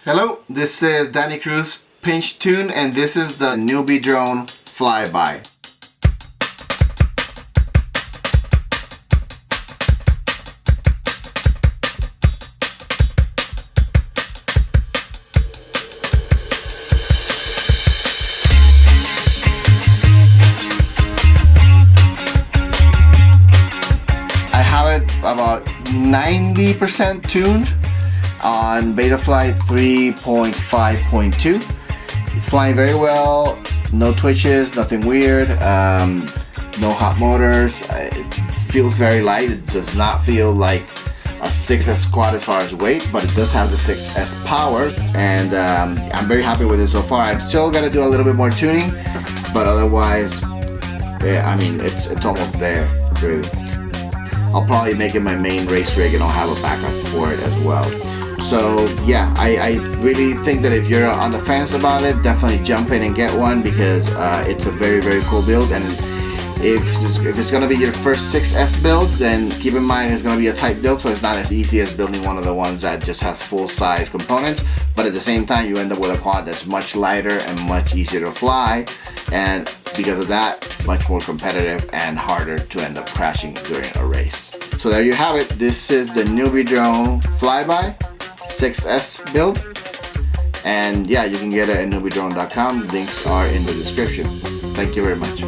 Hello, this is Danny Cruz Pinch Tune, and this is the NewBeeDrone Flyby. I have it about 90% tuned on Betaflight 3.5.2. It's flying very well, no twitches, nothing weird, no hot motors. It feels very light. It does not feel like a 6S quad as far as weight, but it does have the 6S power, and I'm very happy with it so far. I'm still gonna do a little bit more tuning, but otherwise, yeah, I mean, it's almost there, really. I'll probably make it my main race rig, and I'll have a backup for it as well. So yeah, I really think that if you're on the fence about it, definitely jump in and get one, because it's a very, very cool build. And if it's going to be your first 6S build, then keep in mind it's going to be a tight build, so it's not as easy as building one of the ones that just has full-size components. But at the same time, you end up with a quad that's much lighter and much easier to fly, and because of that, much more competitive and harder to end up crashing during a race. So there you have it. This is the NewBeeDrone Flyby 6S build, and yeah, you can get it at newbeedrone.com. Links are in the description. Thank you very much.